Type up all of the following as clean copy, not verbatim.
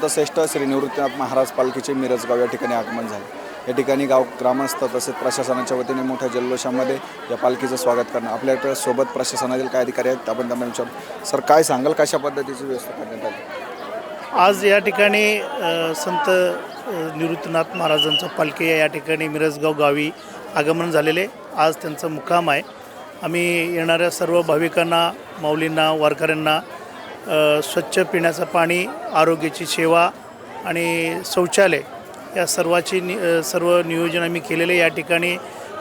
संतश्रेष्ठ श्री निवृत्तीनाथ महाराज पालखीचे मिरजगाव या ठिकाणी आगमन झाले। या ठिकाणी गाव ग्रामस्थ तसेच प्रशासनाच्या वतीने मोठ्या जल्लोषामध्ये या पालखीचं स्वागत करणं। आपल्याकडे सोबत प्रशासनातील काय अधिकारी आहेत, आपण त्यांना विचारू। सर, काय सांगाल, कशा पद्धतीची व्यवस्था करण्यात आली? आज या ठिकाणी संत निवृत्तीनाथ महाराजांचं पालखी या ठिकाणी मिरजगाव गावी आगमन झालेले। आज त्यांचा मुक्काम आहे। आम्ही येणाऱ्या सर्व भाविकांना, माऊलींना, वारकऱ्यांना स्वच्छ पिण्याचं पाणी, आरोग्याची सेवा आणि शौचालय या सर्व नियोजन आम्ही केलेले। या ठिकाणी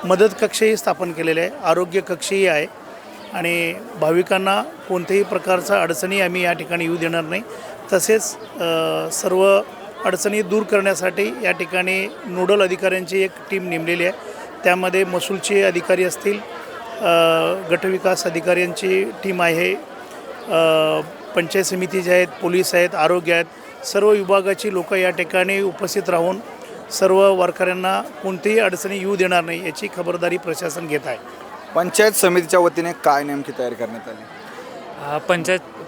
मदत कक्षही स्थापन केलेले आहे, आरोग्य कक्षही आहे आणि भाविकांना कोणत्याही प्रकारचा अडचणी आम्ही या ठिकाणी येऊ देणार नाही। तसेच सर्व अडचणी दूर करण्यासाठी या ठिकाणी नोडल अधिकाऱ्यांची एक टीम नेमलेली आहे। त्यामध्ये महसूलचे अधिकारी असतील, गटविकास अधिकाऱ्यांची टीम आहे, पंचायत समितीचे आहेत, पोलीस आहेत, आरोग्य आहेत, सर्व विभागाची लोक या ठिकाणी उपस्थित राहून सर्व वारकऱ्यांना कोणतीही अडचणी येऊ देणार नाही याची खबरदारी प्रशासन घेत आहे। पंचायत समितीच्या वतीने काय नेमकी तयारी करण्यात आली?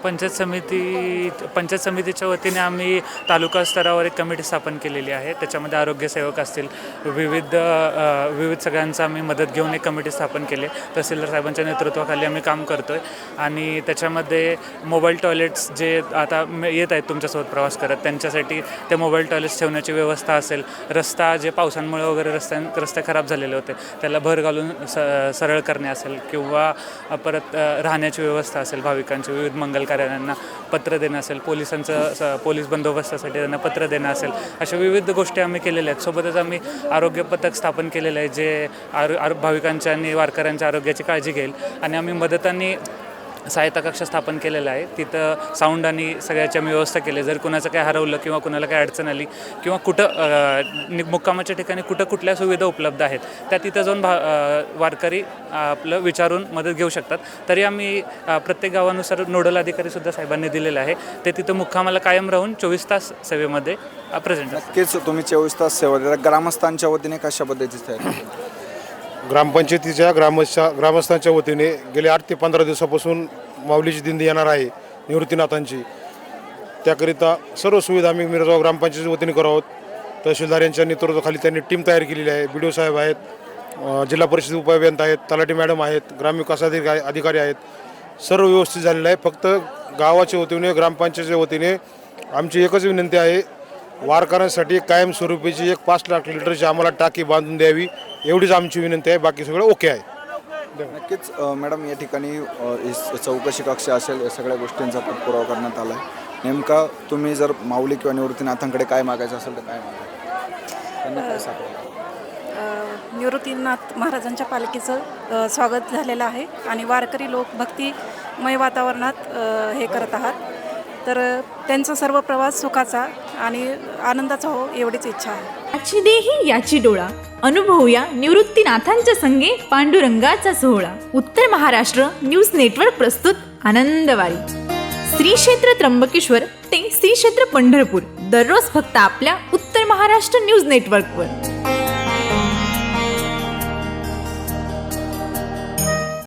पंचायत समितीच्या वतीने आम्ही तालुका स्तरावर एक कमिटी स्थापन केलेली आहे। त्याच्यामध्ये आरोग्यसेवक असतील, विविध सगळ्यांचा आम्ही मदत घेऊन एक कमिटी स्थापन केली। तहसीलदार साहेबांच्या नेतृत्वाखाली आम्ही काम करतो आहे आणि त्याच्यामध्ये मोबाईल टॉयलेट्स जे आता येत आहेत तुमच्यासोबत प्रवास करत, त्यांच्यासाठी ते मोबाईल टॉयलेट्स ठेवण्याची व्यवस्था असेल, रस्ता जे पावसांमुळे वगैरे रस्ते खराब झालेले होते त्याला भर घालून सरळ करणे असेल, किंवा परत राहण्याची व्यवस्था असेल, भाविकांची विविध मंगल कार्यांना पत्र देणं असेल, पोलीस बंदोबस्तासाठी त्यांना पत्र देणं असेल, अशा विविध गोष्टी आम्ही केलेल्या आहेत। सोबतच आम्ही आरोग्य पथक स्थापन केलेलं आहे जे भाविकांच्या आणि वारकऱ्यांच्या आरोग्याची काळजी घेईल आणि आम्ही मदतांनी सहायता कक्ष स्थापन केलेला आहे। तिथं साऊंड आणि सगळ्याची आम्ही व्यवस्था केली। जर कुणाचं काय हरवलं किंवा कुणाला काय अडचण आली किंवा कुठं मुक्कामाच्या ठिकाणी कुठल्या सुविधा उपलब्ध आहेत त्या तिथं जाऊन वारकरी आपलं विचारून मदत घेऊ शकतात। तरी आम्ही प्रत्येक गावानुसार नोडल अधिकारीसुद्धा साहेबांनी दिलेलं आहे, ते तिथं मुक्कामाला कायम राहून 24 तास सेवेमध्ये प्रेझेंट असतात। नक्कीच तुम्ही 24 तास सेवा देता। ग्रामस्थांच्या वतीने कशा पद्धतीची तयारी? ग्रामपंचायतीच्या ग्रामस्थांच्या वतीने गेले 8 ते 15 दिवसापासून माऊलीची दिंडी येणार आहे निवृत्तीनाथांची। त्याकरिता सर्व सुविधा आम्ही मिरजगाव ग्रामपंचायतीच्या वतीने करत आहोत। तहसीलदार यांच्या नेतृत्वाखाली त्यांनी टीम तयार केलेली आहे। BDO साहेब आहेत, जिल्हा परिषद उपअभियंता आहेत, तलाठी मॅडम आहेत, ग्रामविकास अधिकारी आहेत, सर्व व्यवस्थित झालेलं आहे। फक्त गावाच्या वतीने, ग्रामपंचायतीच्या वतीने आमची एकच विनंती आहे, वारकऱ्यांसाठी कायमस्वरूपीची एक 5 लाख लिटरची आम्हाला टाकी बांधून द्यावी, एवढीच आमची विनंती आहे। बाकी सगळं ओके आहे। नक्कीच मॅडम, या ठिकाणी चौकशी कक्ष असेल, या सगळ्या गोष्टींचा पाठपुरावा करण्यात आला आहे। नेमका तुम्ही जर माऊली किंवा निवृत्तीनाथांकडे काय मागायचं असेल तर काय मागायचं, त्यांना काय सांगायचं? निवृत्तीनाथ महाराजांच्या पालखीचं स्वागत झालेलं आहे आणि वारकरी लोक भक्तिमय वातावरणात हे करत आहात, तर त्यांचा सर्व प्रवास सुखाचा आणि आनंदाचा हो एवढीच इच्छा आहे। याची देही याची डोळा, अनुभवूया निवृत्तीनाथांच्या संगे पांडुरंगाचा सोहळा। उत्तर महाराष्ट्र न्यूज नेटवर्क प्रस्तुत आनंदवारी। श्री क्षेत्र त्र्यंबकेश्वर ते श्री क्षेत्र पंढरपूर, दररोज फक्त आपल्या उत्तर महाराष्ट्र न्यूज नेटवर्कवर।